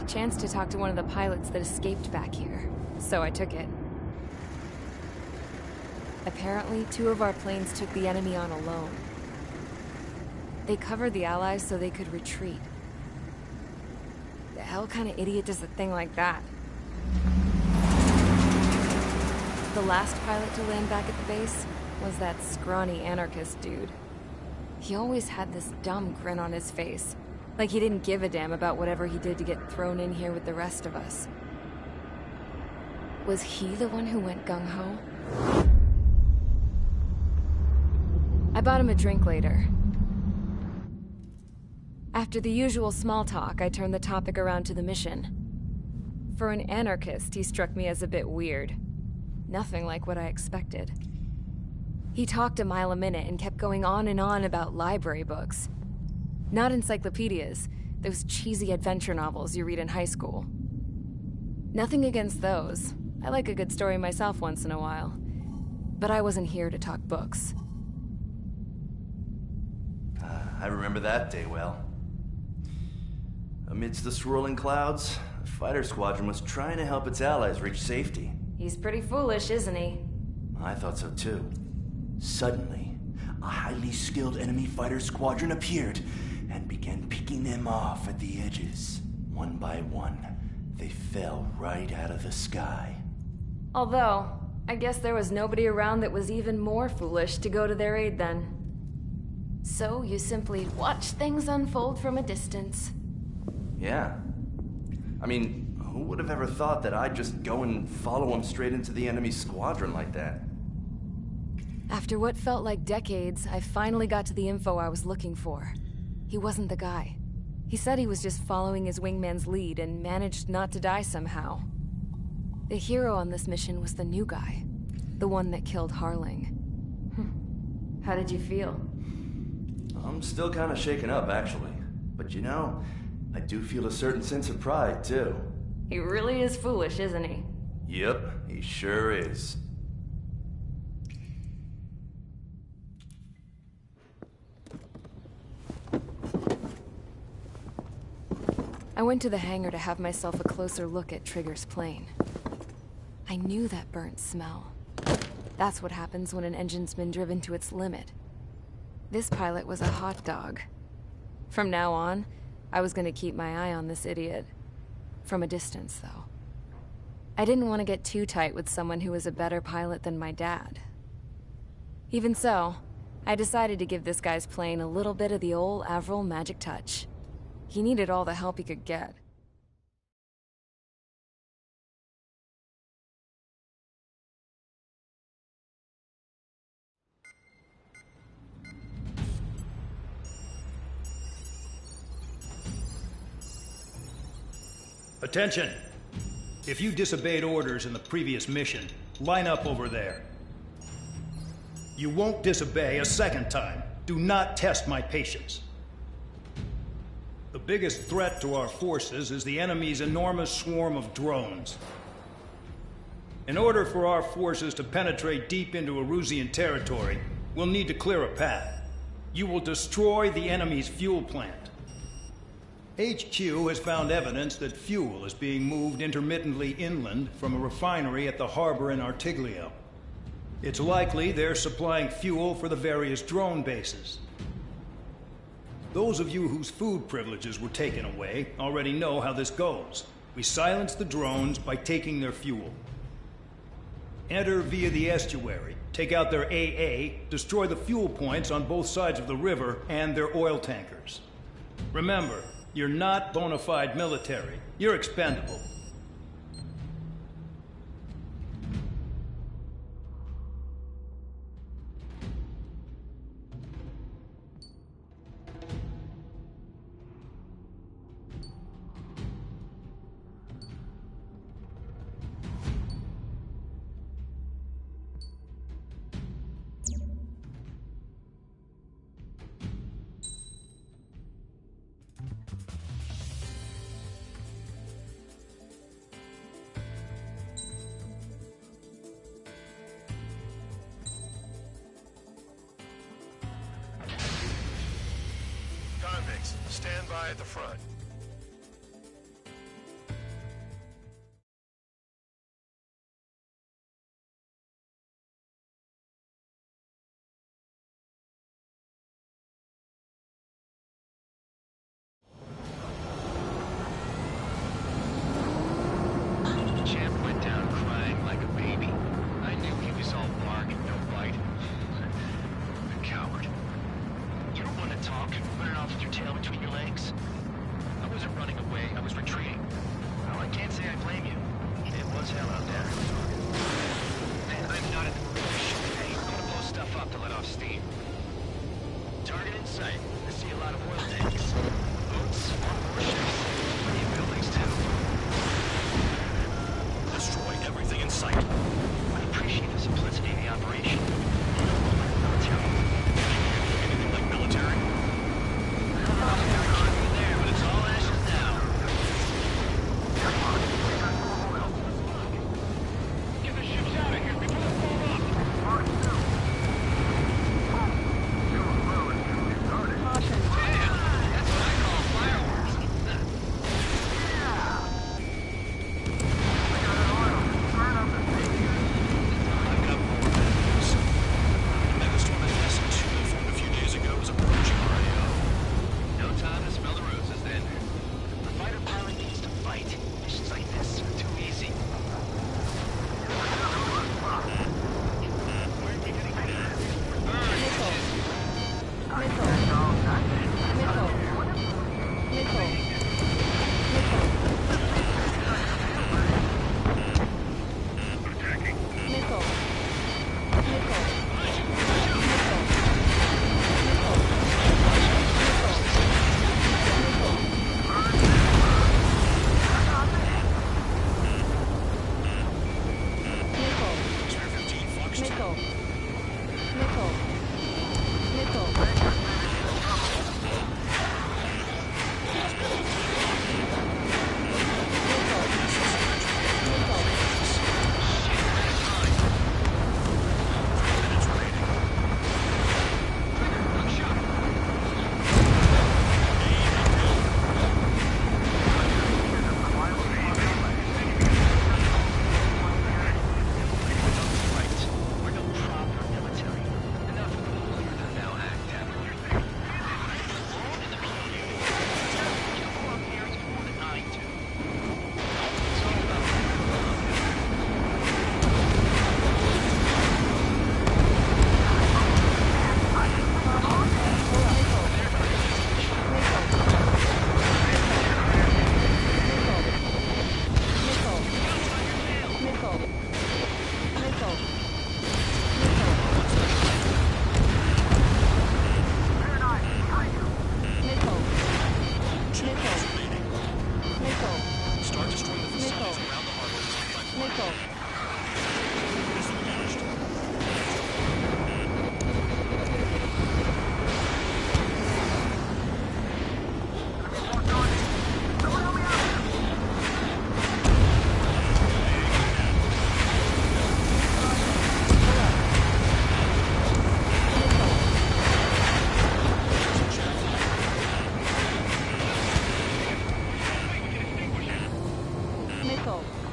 chance to talk to one of the pilots that escaped back here, so I took it. Apparently, 2 of our planes took the enemy on alone. They covered the Allies so they could retreat. The hell kind of idiot does a thing like that? The last pilot to land back at the base was that scrawny anarchist dude. He always had this dumb grin on his face, like he didn't give a damn about whatever he did to get thrown in here with the rest of us. Was he the one who went gung-ho? I bought him a drink later. After the usual small talk, I turned the topic around to the mission. For an anarchist, he struck me as a bit weird. Nothing like what I expected. He talked a mile a minute and kept going on and on about library books. Not encyclopedias, those cheesy adventure novels you read in high school. Nothing against those. I like a good story myself once in a while. But I wasn't here to talk books. I remember that day well. Amidst the swirling clouds, the fighter squadron was trying to help its allies reach safety. He's pretty foolish, isn't he? I thought so too. Suddenly, a highly skilled enemy fighter squadron appeared and began picking them off at the edges. One by one, they fell right out of the sky. Although, I guess there was nobody around that was even more foolish to go to their aid then. So you simply watch things unfold from a distance. Yeah. I mean, who would have ever thought that I'd just go and follow him straight into the enemy squadron like that? After what felt like decades, I finally got to the info I was looking for. He wasn't the guy. He said he was just following his wingman's lead and managed not to die somehow. The hero on this mission was the new guy. The one that killed Harling. How did you feel? I'm still kind of shaken up, actually. But you know, I do feel a certain sense of pride, too. He really is foolish, isn't he? Yep, he sure is. I went to the hangar to have myself a closer look at Trigger's plane. I knew that burnt smell. That's what happens when an engine's been driven to its limit. This pilot was a hot dog. From now on, I was gonna keep my eye on this idiot. From a distance, though. I didn't want to get too tight with someone who was a better pilot than my dad. Even so, I decided to give this guy's plane a little bit of the old Avril magic touch. He needed all the help he could get. Attention! If you disobeyed orders in the previous mission, line up over there. You won't disobey a second time. Do not test my patience. The biggest threat to our forces is the enemy's enormous swarm of drones. In order for our forces to penetrate deep into Erusian territory, we'll need to clear a path. You will destroy the enemy's fuel plant. HQ has found evidence that fuel is being moved intermittently inland from a refinery at the harbor in Artiglio. It's likely they're supplying fuel for the various drone bases. Those of you whose food privileges were taken away already know how this goes. We silence the drones by taking their fuel. Enter via the estuary, take out their AA, destroy the fuel points on both sides of the river and their oil tankers. Remember, you're not bona fide military. You're expendable. Convicts, stand by at the front. tail between your legs? I wasn't running away, I was retreating. Well, I can't say I blame you. It was hell out there. I'm not in the mood for shit today. I'm gonna blow stuff up to let off steam. Target in sight. I see a lot of oil tanks. Boats, more warships. Plenty of buildings, too. Destroy everything in sight. I appreciate the simplicity of the operation. Anything like military? There, but it's all ashes now. Get the ships out of here before they blow up. That's what I call fireworks. I've got more bad news. The megastorm at S2 formed a few days ago is approaching RAO. No time to smell the roses then. The fighter pilot needs to fight. Missions like this are too easy. Spare 15, Fox 2. Minutes remaining. Right. We're no proper military. Enough of the holier than thou act, haven't we? In the community. You go up here is more than I do. It's all about Start destroying the facilities around the harbor one by one. Missile launched.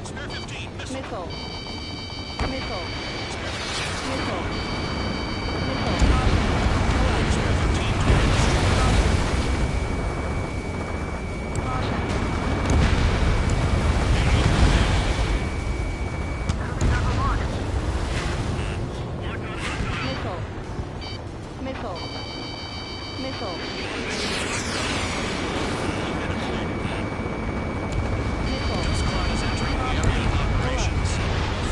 Spare 15, missile. Spare 15, Squad is entering the area of operations.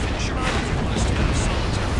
Finish your work if you want to stay out of solitary.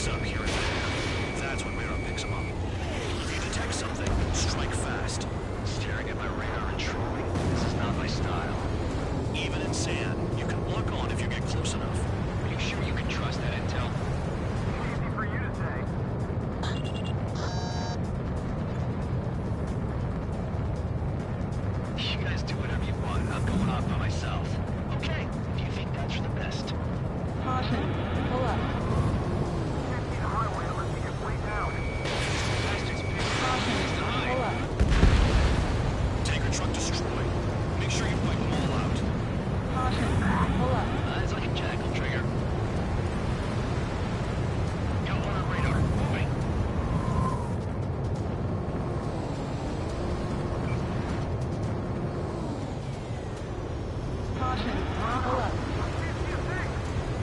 mix up here and there. That's when radar picks them up. If you detect something, strike fast. Staring at my radar and trolling. This is not my style. Even in sand, you can lock on if you get close enough. Are you sure you can trust that intel? Easy for you to say. You guys do whatever you want. I'm going off by myself. Okay, if you think that's for the best. Caution. Pull up. Can't see the highway unless you get way down. Bastards picked the wrong Caution. place to hide. Pull up. Tanker truck destroyed. Make sure you wipe them all out. Caution. Pull up. Eyes like a jackal, Trigger. Got one on radar. Moving. Caution. Pull up.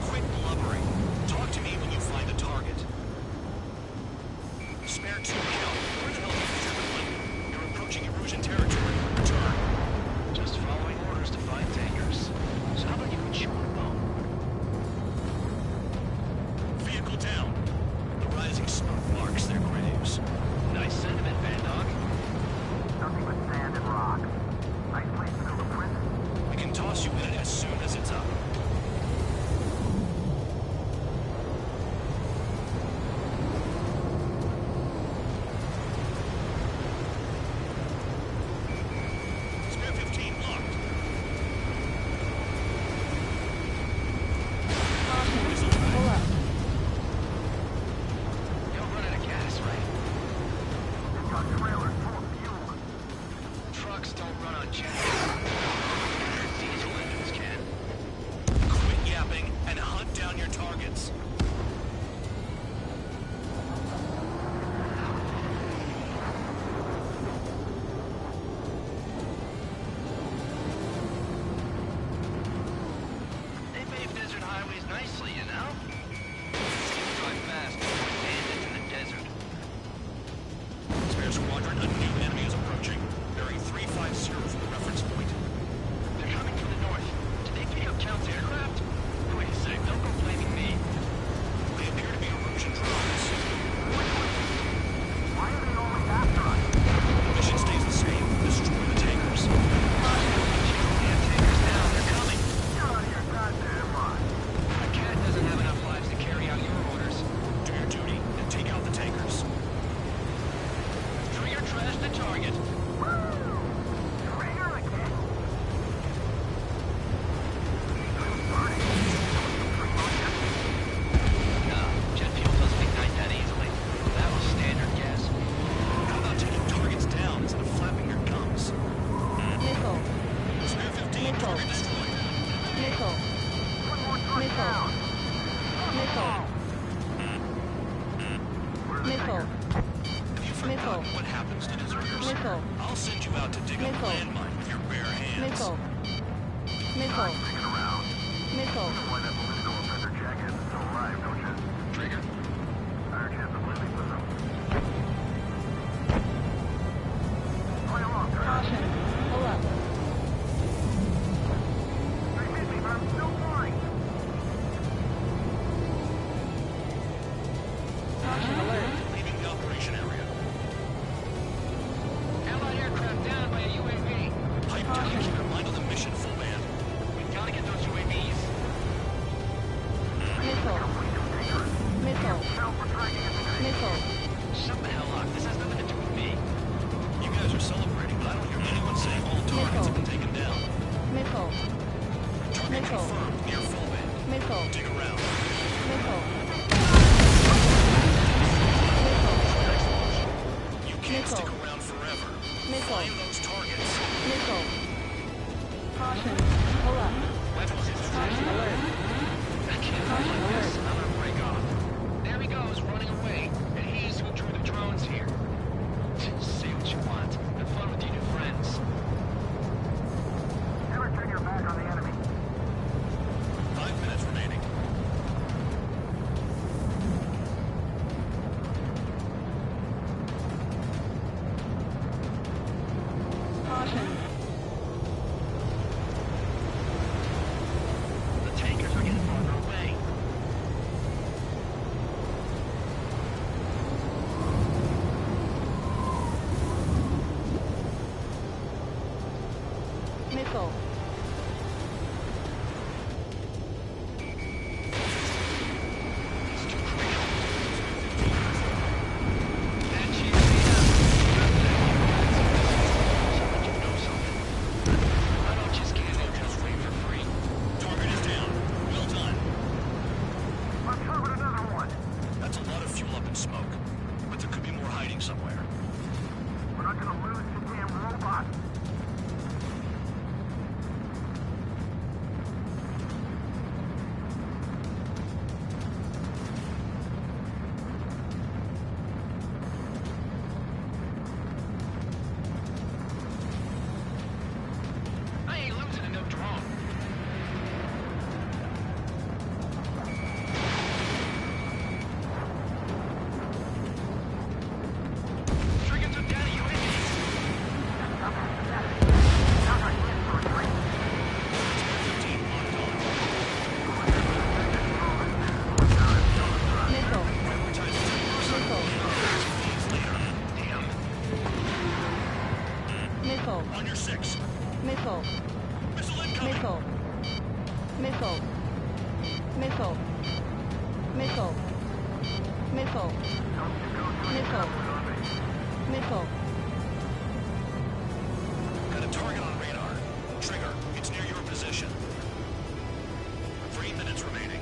Quit blubbering. Talk to me when you find a target. Spare 2 kill. Where the hell have you driven? You're approaching erosion territory. Return. Just following orders to find tankers. So how about you and chew on a bone? Vehicle down. The rising smoke marks their graves. Nice sentiment, Van Dog. Nothing but sand and rock. Nice place to build a prison. We can toss you in it as soon as it's up. Spare 15 locked. Caution. Pull up. You're running out of gas, right? We've got trailers full of fuel. Trucks don't run on jets. Diesel engines can. Quit yapping and hunt down your targets. They pave desert highways nicely, you know? Seems to drive fast, avoid bandits in the desert. Spare squadron, a new enemy is approaching. Bearing 350 from the reference point. They're coming from the north. Did they pick up Count's aircraft? Wait a sec, don't go blaming me. They appear to be erosion drones. Why are they only after us? The mission stays the same. Destroy the tankers. Damn tankers down, they're coming. You're out of your goddamn mind. A cat doesn't have enough lives to carry out your orders. Do your duty and take out the tankers. Trigger trash the target. Trigger again. Nah, jet fuel doesn't ignite that easily. That was standard gas. How about taking targets down instead of flapping your gums? Nickel. Spare 15, target destroyed. Nickel. One more truck Nickel. down. Nickel. Nickel. Have you forgotten Nickel. what happens to deserters? Nickel. I'll send you out to dig up Nickel. landmine with your bare hands. Nickel. Nickel. Sticking around. Nickel. Why that political offender jacket is still alive, don't you? Trigger. Higher chance of living with them. Play along, Kurt. Caution. Pull up. They hit me, but I'm still fine. Caution alert. Leaving the operation area. Allied aircraft down by a UAV. Pipe down and keep your mind on the mission, full band. We gotta get those UAVs. Nickel. Nickel. Nickel. Shut the hell up. This has nothing to do with me. You guys are celebrating, but I don't hear anyone saying all targets have been taken down. Nickel. Target Nickel. confirmed near full band. Nickel. Dig around. Nickel. You can't Nickel. stick around forever. Nickel. Find those targets. Nickel. Caution. Pull up. Caution alert. I can't Caution like this. alert. I'm gonna break off. There he goes, running away. And he's who drew the drones here. Say what you want. Have fun with your new friends. Never turn your back on the enemy. 5 minutes remaining. somewhere. We're not gonna lose the damn robot. I ain't losing to no drone. Trigger took down a UAV. Missile. Missile. On your 6. Missile. Missile incoming. Missile. Missile. Missile. Missile. Missile. Missile. Missile. Got a target on radar. Trigger, it's near your position. 3 minutes remaining.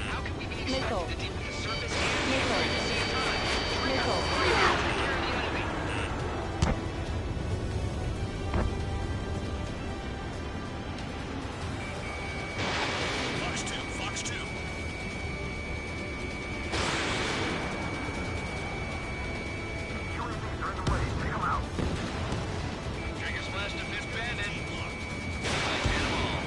How can we be expected Missile. to deal with the surface and the Missile. air at the same time? Missile. Take care of the enemy. Fox 2, Fox 2. UAVs are in the way. Take them out. Trigger splash to fifth bandit. Lock. I hit 'em all.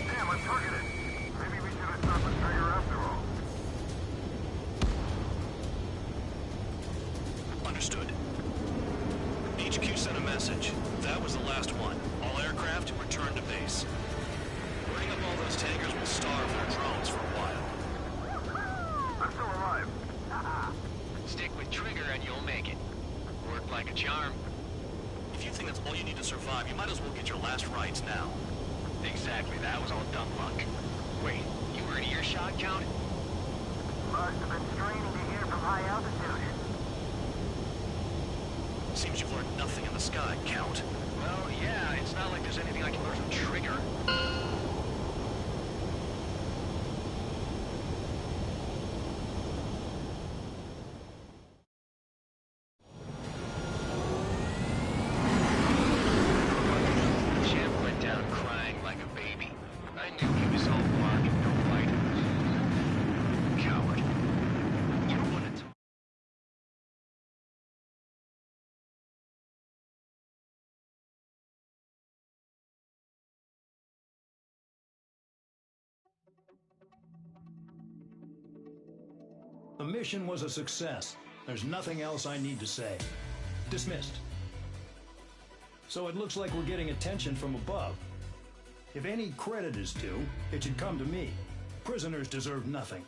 Damn, I'm targeted. Maybe we should have stopped the trigger after all. Understood. HQ sent a message. That was the last one. All aircraft return to base. Burning up all those tankers will starve their drones for a while. I'm still alive. Stick with Trigger and you'll make it. Worked like a charm. If you think that's all you need to survive, you might as well get your last rites now. Exactly, that was all dumb luck. Wait, you were in earshot, Count? Must have been straining to hear from high altitude. Seems you've learned nothing in the sky, Count. Well, yeah, it's not like there's anything I can learn from Trigger. Champ went down crying like a baby. I knew he was all bark and no fight. Coward. You don't want to talk. The mission was a success. There's nothing else I need to say. Dismissed. So it looks like we're getting attention from above. If any credit is due, it should come to me. Prisoners deserve nothing.